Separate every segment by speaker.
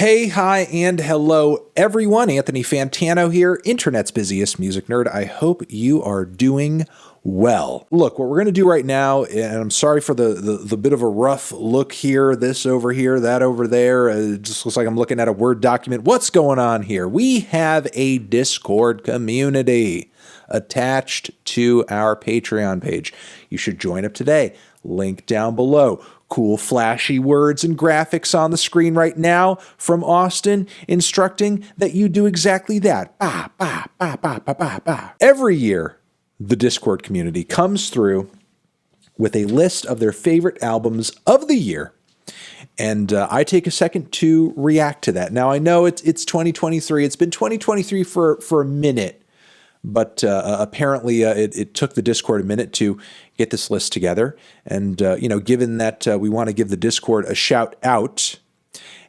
Speaker 1: Hey, hi, and hello, everyone. Anthony Fantano here, internet's busiest music nerd. I hope you are doing well. Look, what we're going to do right now, and I'm sorry for the bit of a rough look here, this over here, that over there. It just looks like I'm looking at a Word document. What's going on here? We have a Discord community attached to our Patreon page. You should join up today. Link down below. Cool flashy words and graphics on the screen right now from Austin instructing that you do exactly that. Every year, the Discord community comes through with a list of their favorite albums of the year, and I take a second to react to that. Now, I know it's 2023. It's been 2023 for a minute. But apparently it took the Discord a minute to get this list together. And, given that we want to give the Discord a shout out,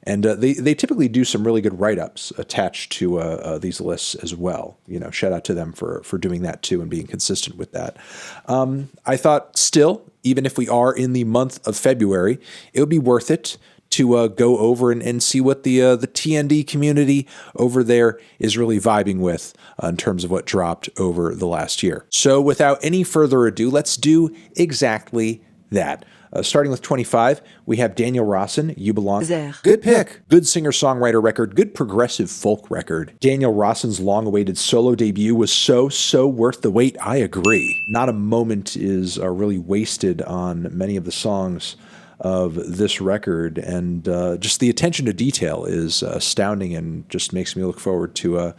Speaker 1: and they typically do some really good write-ups attached to these lists as well. Shout out to them for doing that too and being consistent with that. I thought still, even if we are in the month of February, it would be worth it to go over and see what the TND community over there is really vibing with in terms of what dropped over the last year. So without any further ado, let's do exactly that. Starting with 25, we have Daniel Rawson, You Belong.
Speaker 2: There.
Speaker 1: Good pick. Good singer-songwriter record, good progressive folk record. Daniel Rawson's long-awaited solo debut was so worth the wait. I agree. Not a moment is really wasted on many of the songs of this record, and just the attention to detail is astounding and just makes me look forward to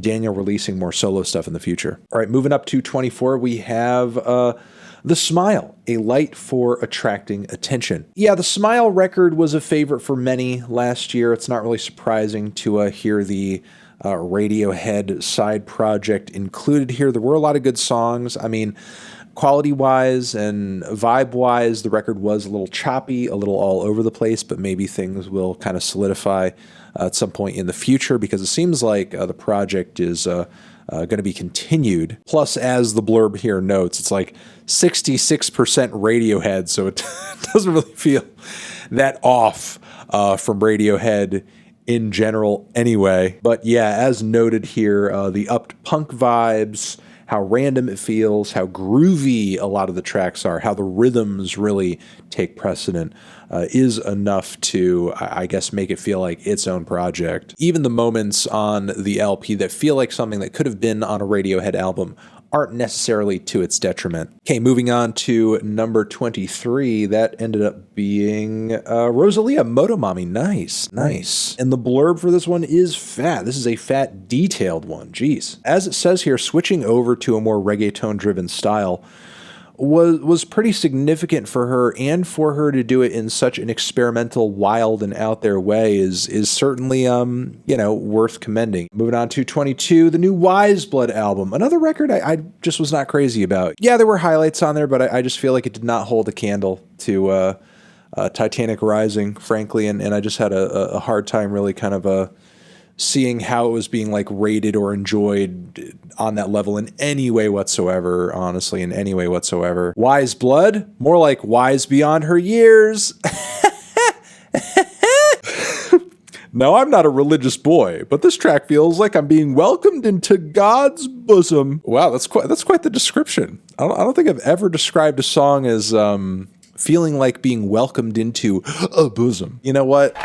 Speaker 1: Daniel releasing more solo stuff in the future. All right, moving up to 24, we have The Smile, a light for attracting attention. Yeah, the Smile record was a favorite for many last year. It's not really surprising to hear the Radiohead side project included here. There were a lot of good songs. I mean, quality-wise and vibe-wise, the record was a little choppy, a little all over the place, but maybe things will kind of solidify at some point in the future, because it seems like the project is going to be continued. Plus, as the blurb here notes, it's like 66% Radiohead, so it doesn't really feel that off from Radiohead in general anyway. But yeah, as noted here, the upped punk vibes, how random it feels, how groovy a lot of the tracks are, how the rhythms really take precedent, is enough to, I guess, make it feel like its own project. Even the moments on the LP that feel like something that could have been on a Radiohead album aren't necessarily to its detriment. Okay, moving on to number 23, that ended up being Rosalia, Motomami. Nice. And the blurb for this one is fat. This is a fat, detailed one. Jeez. As it says here, switching over to a more reggaeton-driven style was pretty significant for her, and for her to do it in such an experimental, wild, and out there way is certainly, worth commending. Moving on to 22, the new Wise Blood album. Another record I just was not crazy about. Yeah, there were highlights on there, but I just feel like it did not hold a candle to Titanic Rising, frankly, and I just had a hard time really kind of seeing how it was being like rated or enjoyed on that level in any way whatsoever, honestly, in any way whatsoever. Wise Blood, more like wise beyond her years. No, I'm not a religious boy, but this track feels like I'm being welcomed into God's bosom. Wow, that's quite the description. I don't think I've ever described a song as feeling like being welcomed into a bosom. You know what?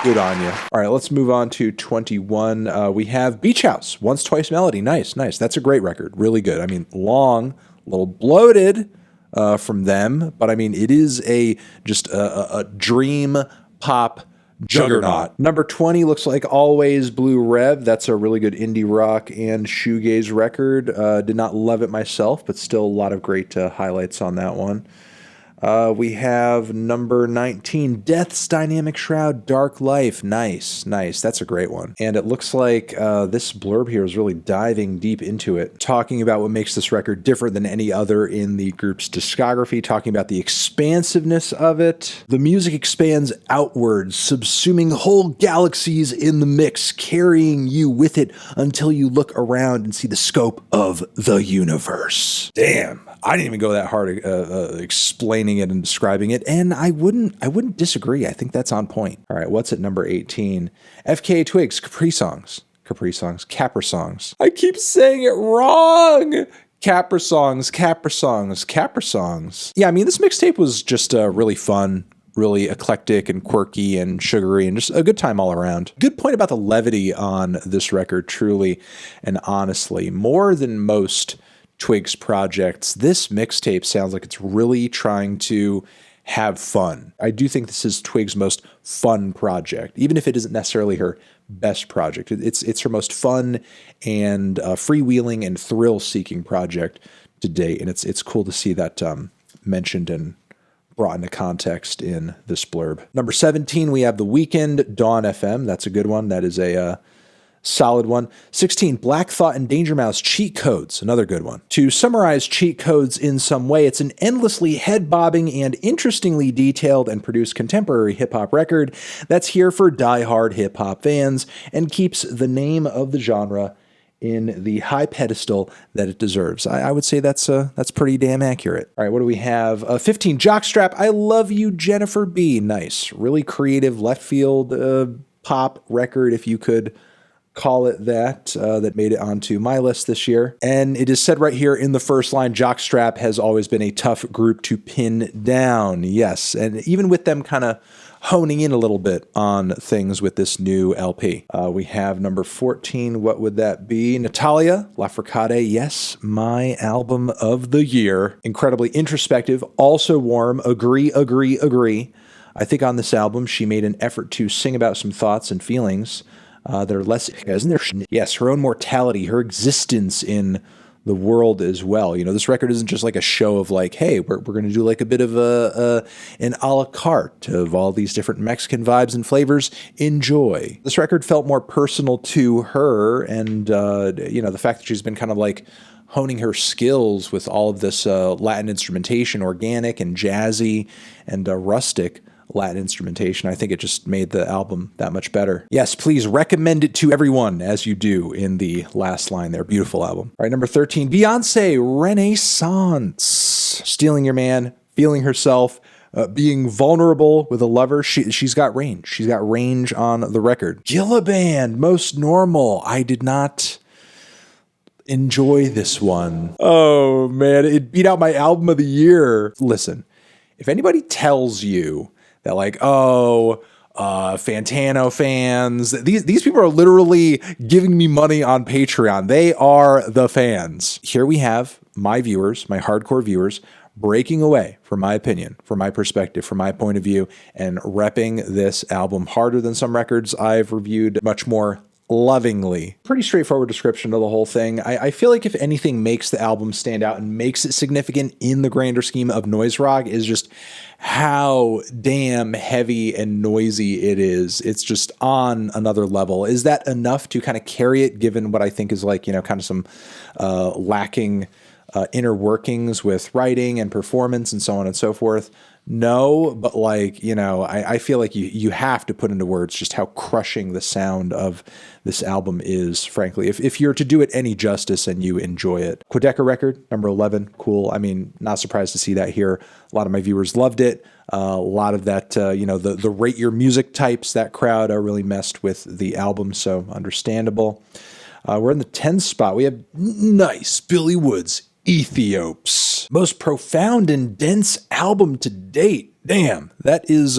Speaker 1: Good on you. All right, let's move on to 21. We have Beach House, Once Twice Melody. Nice. That's a great record. Really good. I mean, long, a little bloated from them, but I mean, it is just a dream pop juggernaut. Number 20 looks like Always Blue Rev. That's a really good indie rock and shoegaze record. Did not love it myself, but still a lot of great highlights on that one. We have number 19, Death's Dynamic Shroud, Dark Life. Nice. That's a great one. And it looks like this blurb here is really diving deep into it, talking about what makes this record different than any other in the group's discography, talking about the expansiveness of it. The music expands outwards, subsuming whole galaxies in the mix, carrying you with it until you look around and see the scope of the universe. Damn. I didn't even go that hard explaining it and describing it, and I wouldn't disagree. I think that's on point. All right, what's at number 18? FKA Twigs, Capri Songs. Capri Songs, Capra Songs. I keep saying it wrong. Capra Songs, Capra Songs, Capra Songs. Yeah, I mean, this mixtape was just really fun, really eclectic and quirky and sugary and just a good time all around. Good point about the levity on this record, truly and honestly. More than most Twigs projects, this mixtape sounds like it's really trying to have fun. I do think this is Twigs' most fun project, even if it isn't necessarily her best project. It's her most fun and freewheeling and thrill-seeking project to date, and it's cool to see that mentioned and brought into context in this blurb. Number 17, we have The Weeknd, Dawn FM. That's a good one. That is a solid one. 16, Black Thought and Danger Mouse, Cheat Codes. Another good one. To summarize Cheat Codes in some way, it's an endlessly head-bobbing and interestingly detailed and produced contemporary hip-hop record that's here for die-hard hip-hop fans and keeps the name of the genre in the high pedestal that it deserves. I would say that's pretty damn accurate. All right, what do we have? 15, Jockstrap, I Love You, Jennifer B. Nice. Really creative left field pop record, if you could call it that, that made it onto my list this year. And it is said right here in the first line, Jockstrap has always been a tough group to pin down. Yes, and even with them kind of honing in a little bit on things with this new LP. We have number 14, what would that be? Natalia Lafourcade, yes, my album of the year. Incredibly introspective, also warm, agree. I think on this album, she made an effort to sing about some thoughts and feelings that are less, isn't there? Yes, her own mortality, her existence in the world as well. You know, this record isn't just like a show of like, hey, we're going to do like a bit of an a la carte of all these different Mexican vibes and flavors. Enjoy. This record felt more personal to her, and the fact that she's been kind of like honing her skills with all of this Latin instrumentation, organic and jazzy and rustic Latin instrumentation. I think it just made the album that much better. Yes, please recommend it to everyone, as you do in the last line there. Beautiful album. All right, number 13, Beyonce, Renaissance. Stealing Your Man, feeling herself, being vulnerable with a lover. She's got range. She's got range on the record. Gilliband, Most Normal. I did not enjoy this one. Oh, man, it beat out my album of the year. Listen, if anybody tells you that like, Fantano fans, these people are literally giving me money on Patreon. They are the fans. Here we have my viewers, my hardcore viewers, breaking away from my opinion, from my perspective, from my point of view, and repping this album harder than some records I've reviewed much more lovingly. Pretty straightforward description of the whole thing. I feel like if anything makes the album stand out and makes it significant in the grander scheme of noise rock is just how damn heavy and noisy it is. It's just on another level. Is that enough to kind of carry it, given what I think is like, kind of some lacking inner workings with writing and performance and so on and so forth? No, but like, I feel like you have to put into words just how crushing the sound of this album is, frankly, if you're to do it any justice and you enjoy it. Quedeca record, number 11, cool. I mean, not surprised to see that here. A lot of my viewers loved it. A lot of that, the rate your music types, that crowd really messed with the album, so understandable. We're in the 10th spot. We have nice Billy Woods, Ethiops. Most profound and dense album to date. Damn, that is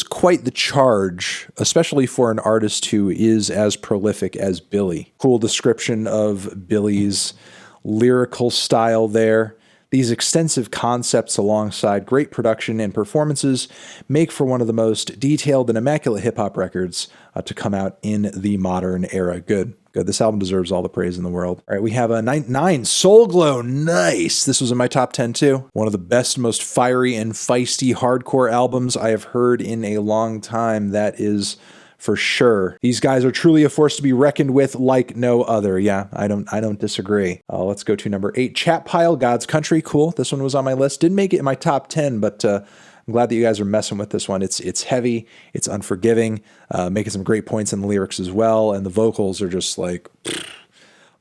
Speaker 1: quite the charge, especially for an artist who is as prolific as Billy. Cool description of Billy's lyrical style there. These extensive concepts alongside great production and performances make for one of the most detailed and immaculate hip-hop records to come out in the modern era. Good. This album deserves all the praise in the world. All right, we have a 9, Soul Glow. Nice. This was in my top 10 too. One of the best, most fiery and feisty hardcore albums I have heard in a long time. That is for sure. These guys are truly a force to be reckoned with like no other. Yeah, I don't disagree. Let's go to number 8, Chat Pile, God's Country. Cool. This one was on my list. Didn't make it in my top 10, but I'm glad that you guys are messing with this one. It's heavy, it's unforgiving, making some great points in the lyrics as well, and the vocals are just like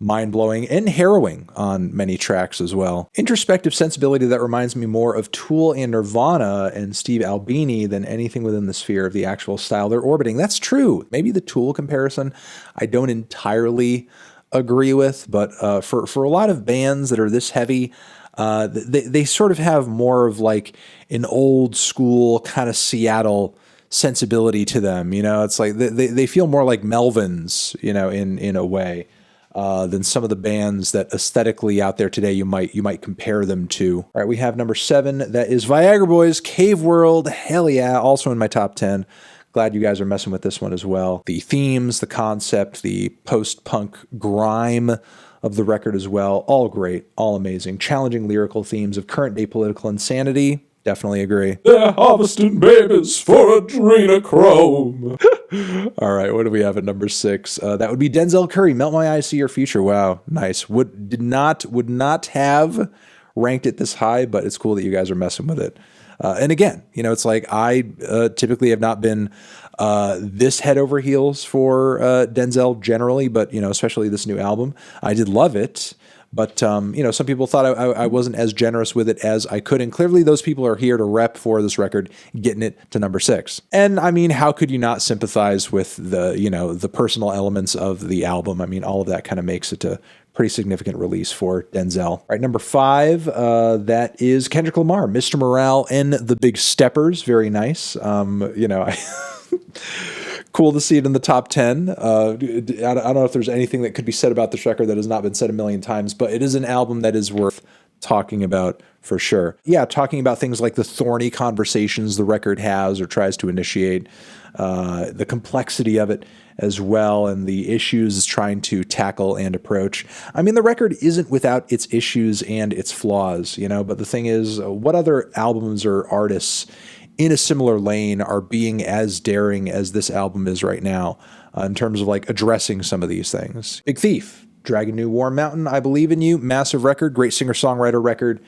Speaker 1: mind-blowing and harrowing on many tracks as well. Introspective sensibility that reminds me more of Tool and Nirvana and Steve Albini than anything within the sphere of the actual style they're orbiting. That's true. Maybe the Tool comparison I don't entirely agree with, but for a lot of bands that are this heavy, they sort of have more of like an old school kind of Seattle sensibility to them. You know, it's like they feel more like Melvins, you know, in a way, than some of the bands that aesthetically out there today you might compare them to. All right, we have number 7. That is Viagra Boys, Cave World. Hell yeah, also in my top 10. Glad you guys are messing with this one as well. The themes, the concept, the post-punk grime of the record as well. All great, all amazing. Challenging lyrical themes of current-day political insanity. Definitely agree. They're harvesting babies for adrenochrome. All right, what do we have at number 6? That would be Denzel Curry, Melt My Eyes, See Your Future. Wow, nice. Would not have ranked it this high, but it's cool that you guys are messing with it. And again, you know, it's like I typically have not been this head over heels for Denzel generally, but, you know, especially this new album. I did love it. But, you know, some people thought I wasn't as generous with it as I could. And clearly those people are here to rep for this record, getting it to number 6. And I mean, how could you not sympathize with the, you know, the personal elements of the album? I mean, all of that kind of makes it a pretty significant release for Denzel. All right, number 5, that is Kendrick Lamar, Mr. Morale and the Big Steppers. Very nice. You know, cool to see it in the top 10. I don't know if there's anything that could be said about this record that has not been said a million times, but it is an album that is worth talking about for sure. Yeah, talking about things like the thorny conversations the record has or tries to initiate, the complexity of it as well, and the issues it's trying to tackle and approach. I mean, the record isn't without its issues and its flaws, you know, but the thing is, what other albums or artists in a similar lane are being as daring as this album is right now in terms of like addressing some of these things? Big Thief, Dragon New Warm Mountain, I Believe in You, massive record, great singer-songwriter record,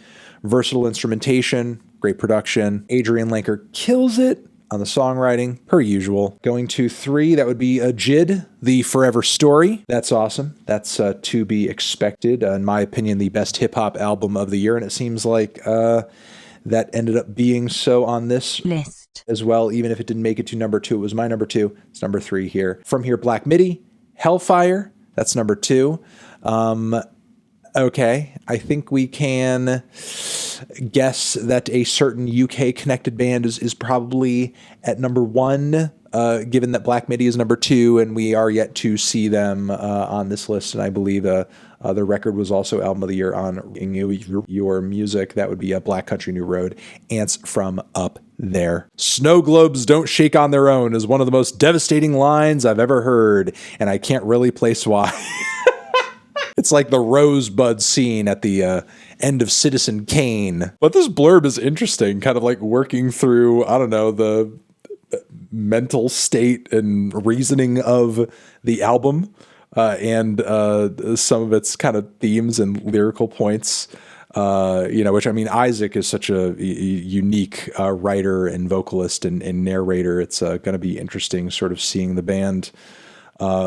Speaker 1: versatile instrumentation, great production. Adrian Lenker kills it on the songwriting, per usual. Going to 3, that would be Jid, The Forever Story. That's awesome. That's to be expected. In my opinion, the best hip-hop album of the year, and it seems like that ended up being so on this list as well. Even if it didn't make it to number 2, it was my number 2. It's number 3 here. From here, Black Midi, Hellfire. That's number 2. Okay, I think we can guess that a certain UK connected band is probably at number 1, given that Black Midi is number 2, and we are yet to see them on this list. And I believe the record was also Album of the Year on Your Music. That would be a Black Country New Road, Ants from Up There. Snow globes don't shake on their own is one of the most devastating lines I've ever heard, and I can't really place why. It's like the rosebud scene at the end of Citizen Kane. But this blurb is interesting, kind of like working through, I don't know, the mental state and reasoning of the album and some of its kind of themes and lyrical points. You know, which, I mean, Isaac is such a unique writer and vocalist and narrator. It's going to be interesting sort of seeing the band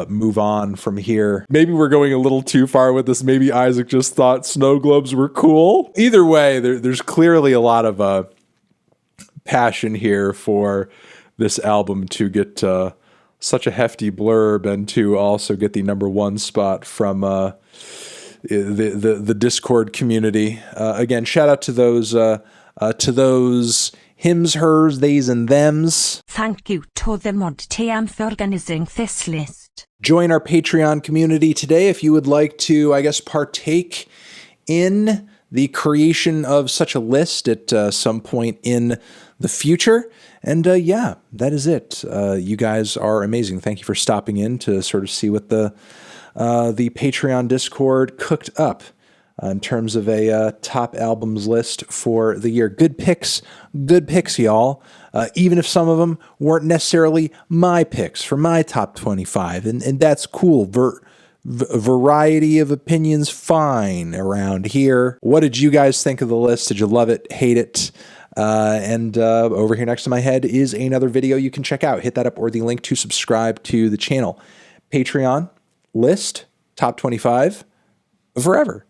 Speaker 1: move on from here. Maybe we're going a little too far with this. Maybe Isaac just thought snow globes were cool. Either way, there's clearly a lot of passion here for this album to get such a hefty blurb and to also get the number 1 spot from the Discord community. Again, shout out to those hims, hers, theys, and thems.
Speaker 2: Thank you to the Mod TM for organizing this list.
Speaker 1: Join our Patreon community today if you would like to, I guess, partake in the creation of such a list at some point in the future. And yeah, that is it. You guys are amazing. Thank you for stopping in to sort of see what the Patreon Discord cooked up in terms of a top albums list for the year. Good picks, y'all. Even if some of them weren't necessarily my picks for my top 25. And that's cool. Variety of opinions, fine around here. What did you guys think of the list? Did you love it, hate it? And over here next to my head is another video you can check out. Hit that up or the link to subscribe to the channel. Patreon list, top 25. forever.